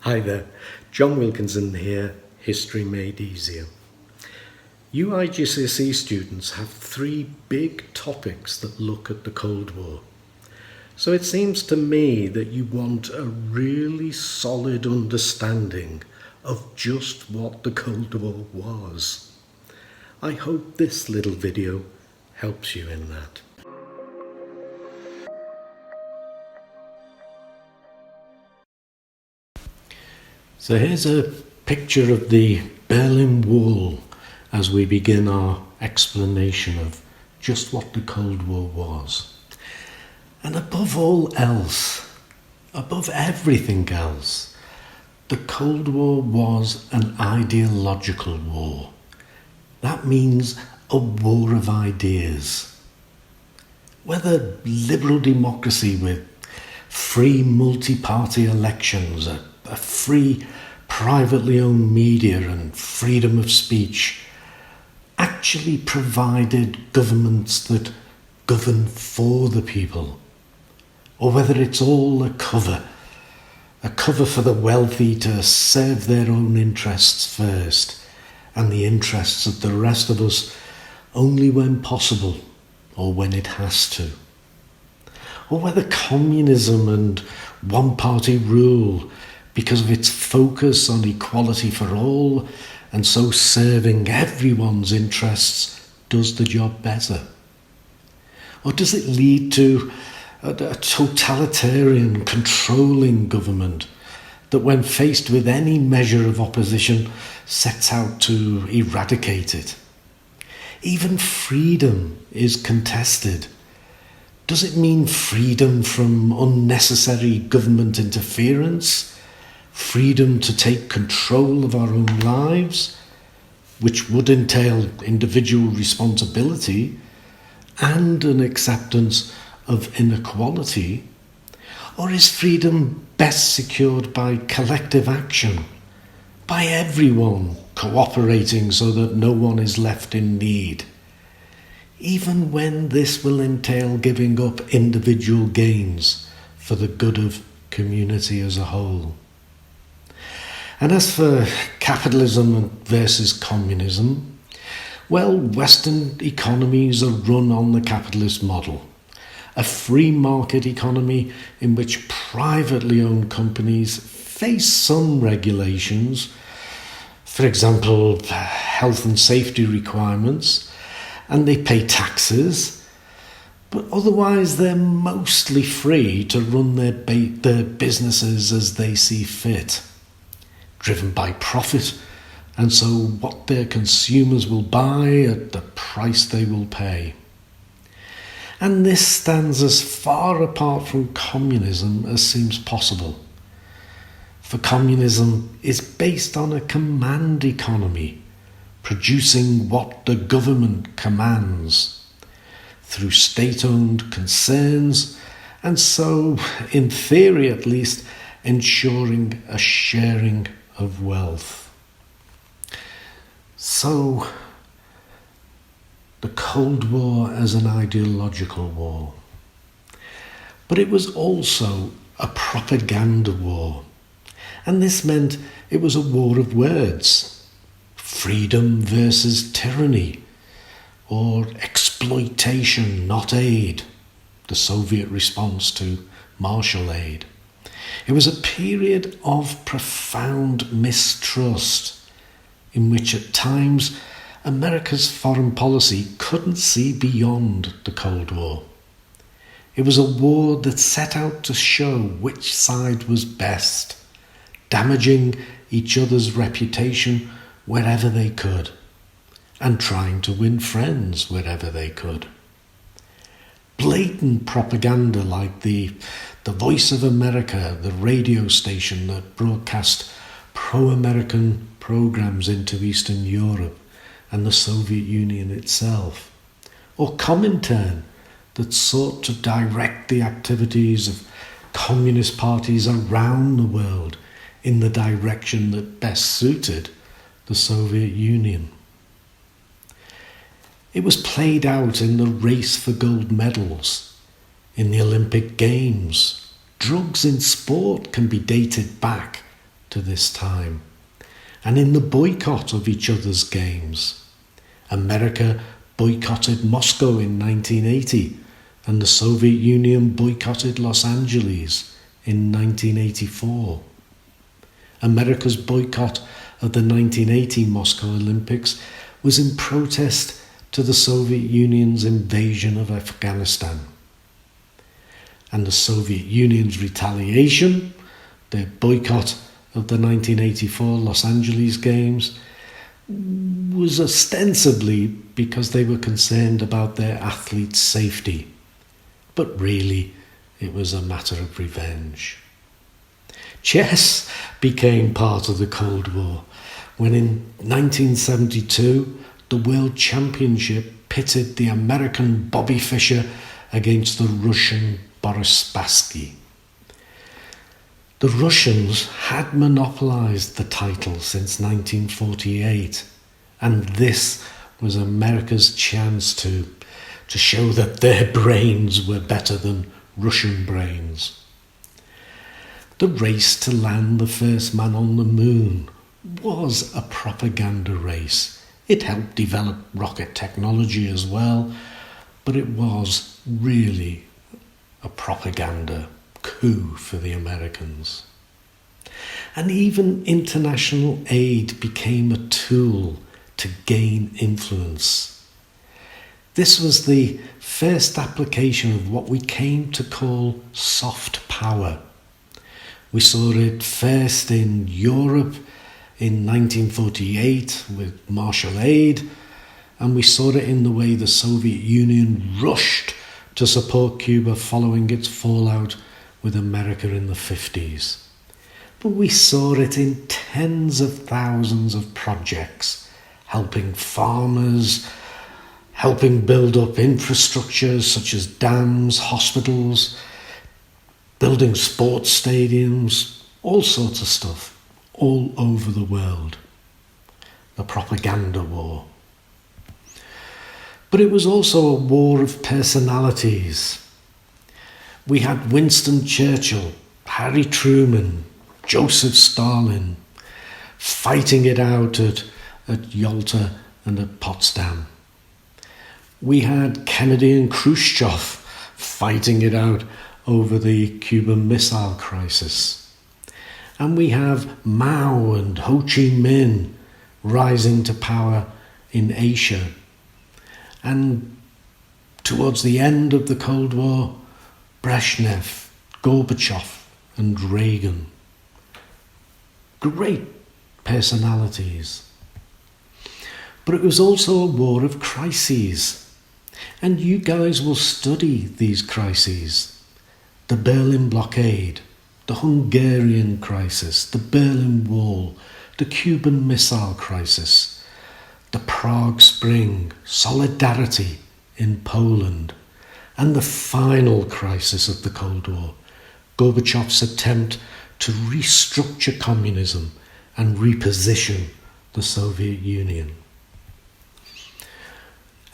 Hi there, John Wilkinson here, History Made Easier. You IGCSE students have three big topics that look at the Cold War. So it seems to me that you want a really solid understanding of just what the Cold War was. I hope this little video helps you in that. So here's a picture of the Berlin Wall as we begin our explanation of just what the Cold War was. And above all else, above everything else, the Cold War was an ideological war. That means a war of ideas. Whether liberal democracy with free multi-party elections, a free privately owned media and freedom of speech actually provided governments that govern for the people, or whether it's all a cover for the wealthy to serve their own interests first and the interests of the rest of us only when possible or when it has to. Or whether communism and one-party rule, because of its focus on equality for all and so serving everyone's interests, does the job better? Or does it lead to a totalitarian, controlling government that when faced with any measure of opposition sets out to eradicate it? Even freedom is contested. Does it mean freedom from unnecessary government interference? Freedom to take control of our own lives, which would entail individual responsibility and an acceptance of inequality? Or is freedom best secured by collective action, by everyone cooperating so that no one is left in need, even when this will entail giving up individual gains for the good of community as a whole? And as for capitalism versus communism, well, Western economies are run on the capitalist model, a free market economy in which privately owned companies face some regulations, for example, health and safety requirements, and they pay taxes, but otherwise they're mostly free to run their businesses as they see fit, driven by profit, and so what their consumers will buy at the price they will pay. And this stands as far apart from communism as seems possible. For communism is based on a command economy, producing what the government commands through state-owned concerns, and so, in theory at least, ensuring a sharing of wealth. So, the Cold War as an ideological war. But it was also a propaganda war. And this meant it was a war of words. Freedom versus tyranny, or exploitation, not aid, the Soviet response to Marshall Aid. It was a period of profound mistrust in which at times America's foreign policy couldn't see beyond the Cold War. It was a war that set out to show which side was best, damaging each other's reputation wherever they could, and trying to win friends wherever they could. Blatant propaganda like the Voice of America, the radio station that broadcast pro-American programs into Eastern Europe and the Soviet Union itself, or Comintern that sought to direct the activities of communist parties around the world in the direction that best suited the Soviet Union. It was played out in the race for gold medals, in the Olympic Games. Drugs in sport can be dated back to this time, and in the boycott of each other's games. America boycotted Moscow in 1980, and the Soviet Union boycotted Los Angeles in 1984. America's boycott of the 1980 Moscow Olympics was in protest to the Soviet Union's invasion of Afghanistan. And the Soviet Union's retaliation, their boycott of the 1984 Los Angeles Games, was ostensibly because they were concerned about their athletes' safety. But really, it was a matter of revenge. Chess became part of the Cold War when in 1972 the World Championship pitted the American Bobby Fischer against the Russian Boris Spassky. The Russians had monopolized the title since 1948, and this was America's chance to show that their brains were better than Russian brains. The race to land the first man on the moon was a propaganda race. It helped develop rocket technology as well, but it was really a propaganda coup for the Americans. And even international aid became a tool to gain influence. This was the first application of what we came to call soft power. We saw it first in Europe in 1948 with Marshall Aid, and we saw it in the way the Soviet Union rushed to support Cuba following its fallout with America in the 50s. But we saw it in tens of thousands of projects, helping farmers, helping build up infrastructures such as dams, hospitals, building sports stadiums, all sorts of stuff, all over the world. The propaganda war. But it was also a war of personalities. We had Winston Churchill, Harry Truman, Joseph Stalin, fighting it out at Yalta and at Potsdam. We had Kennedy and Khrushchev fighting it out over the Cuban Missile Crisis. And we have Mao and Ho Chi Minh rising to power in Asia. And towards the end of the Cold War, Brezhnev, Gorbachev and Reagan. Great personalities. But it was also a war of crises. And you guys will study these crises. The Berlin blockade, the Hungarian crisis, the Berlin Wall, the Cuban Missile Crisis, the Prague Spring, solidarity in Poland, and the final crisis of the Cold War, Gorbachev's attempt to restructure communism and reposition the Soviet Union.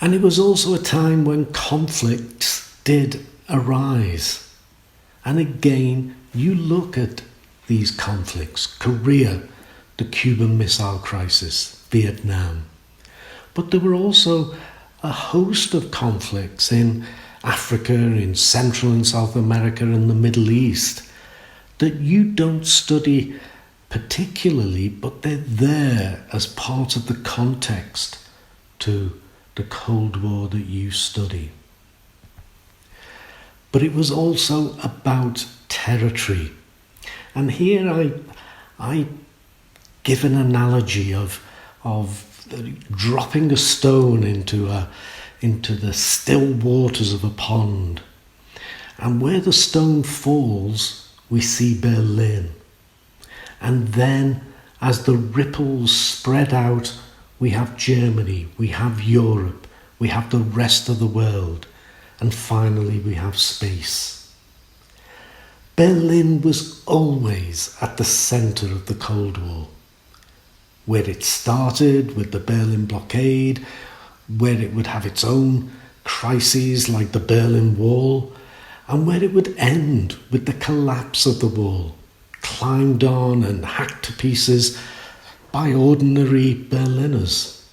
And it was also a time when conflicts did arise. And again, you look at these conflicts, Korea, the Cuban Missile Crisis, Vietnam. But there were also a host of conflicts in Africa, in Central and South America, and the Middle East that you don't study particularly, but they're there as part of the context to the Cold War that you study. But it was also about territory. And here I give an analogy of dropping a stone into the still waters of a pond. And where the stone falls, we see Berlin. And then as the ripples spread out, we have Germany, we have Europe, we have the rest of the world, and finally we have space. Berlin was always at the centre of the Cold War, where it started with the Berlin blockade, where it would have its own crises like the Berlin Wall, and where it would end with the collapse of the wall, climbed on and hacked to pieces by ordinary Berliners.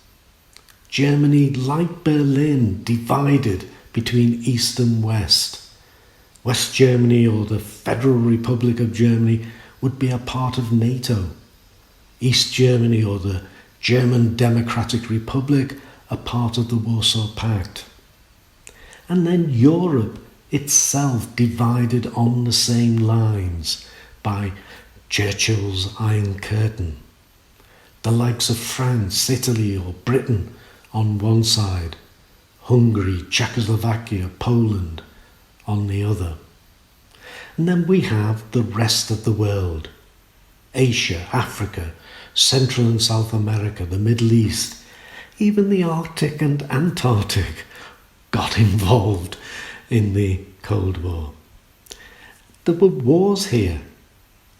Germany, like Berlin, divided between East and West. West Germany, or the Federal Republic of Germany, would be a part of NATO. East Germany, or the German Democratic Republic, a part of the Warsaw Pact. And then Europe itself divided on the same lines by Churchill's Iron Curtain. The likes of France, Italy or Britain on one side, Hungary, Czechoslovakia, Poland on the other. And then we have the rest of the world, Asia, Africa, Central and South America, the Middle East, even the Arctic and Antarctic got involved in the Cold War. There were wars here,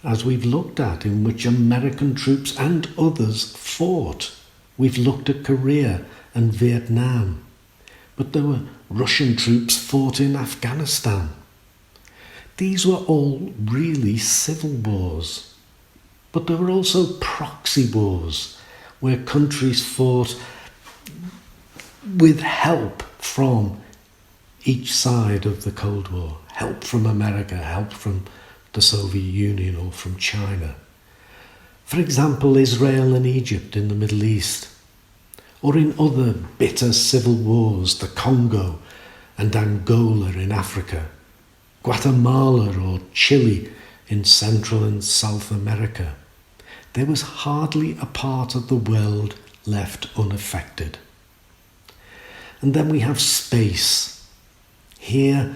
as we've looked at, in which American troops and others fought. We've looked at Korea and Vietnam, but there were Russian troops fought in Afghanistan. These were all really civil wars, but there were also proxy wars, where countries fought with help from each side of the Cold War. Help from America, help from the Soviet Union or from China. For example, Israel and Egypt in the Middle East, or in other bitter civil wars, the Congo and Angola in Africa, Guatemala or Chile in Central and South America. There was hardly a part of the world left unaffected. And then we have space. Here,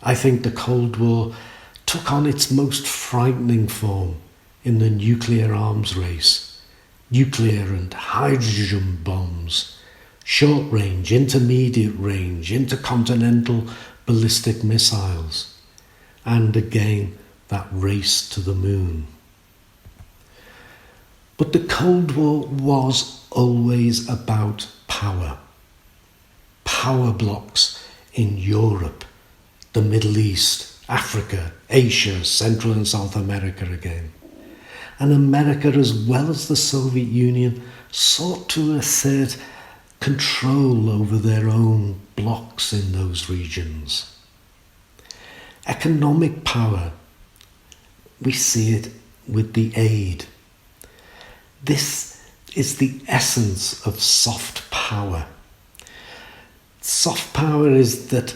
I think the Cold War took on its most frightening form in the nuclear arms race. Nuclear and hydrogen bombs, short range, intermediate range, intercontinental ballistic missiles, and again that race to the moon. But the Cold War was always about power. Power blocks in Europe, the Middle East, Africa, Asia, Central and South America again. And America, as well as the Soviet Union, sought to assert control over their own blocks in those regions. Economic power, we see it with the aid. This is the essence of soft power. Soft power is that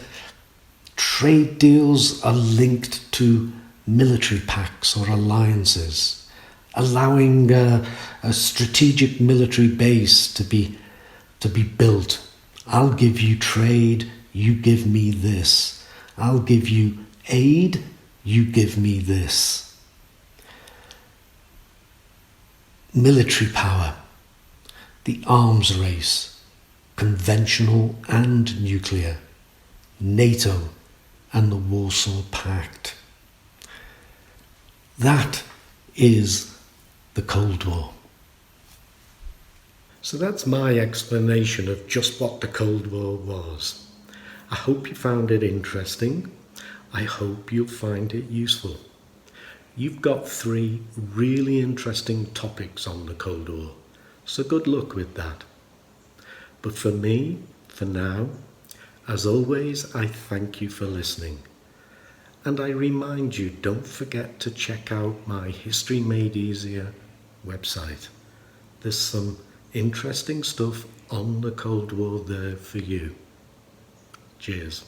trade deals are linked to military pacts or alliances, allowing a strategic military base to be built. I'll give you trade, you give me this. I'll give you aid, you give me this. Military power, the arms race, conventional and nuclear, NATO and the Warsaw Pact. That is the Cold War. So that's my explanation of just what the Cold War was. I hope you found it interesting. I hope you'll find it useful. You've got 3 really interesting topics on the Cold War, so good luck with that. But for me, for now, as always, I thank you for listening. And I remind you, don't forget to check out my History Made Easier website. There's some interesting stuff on the Cold War there for you. Cheers.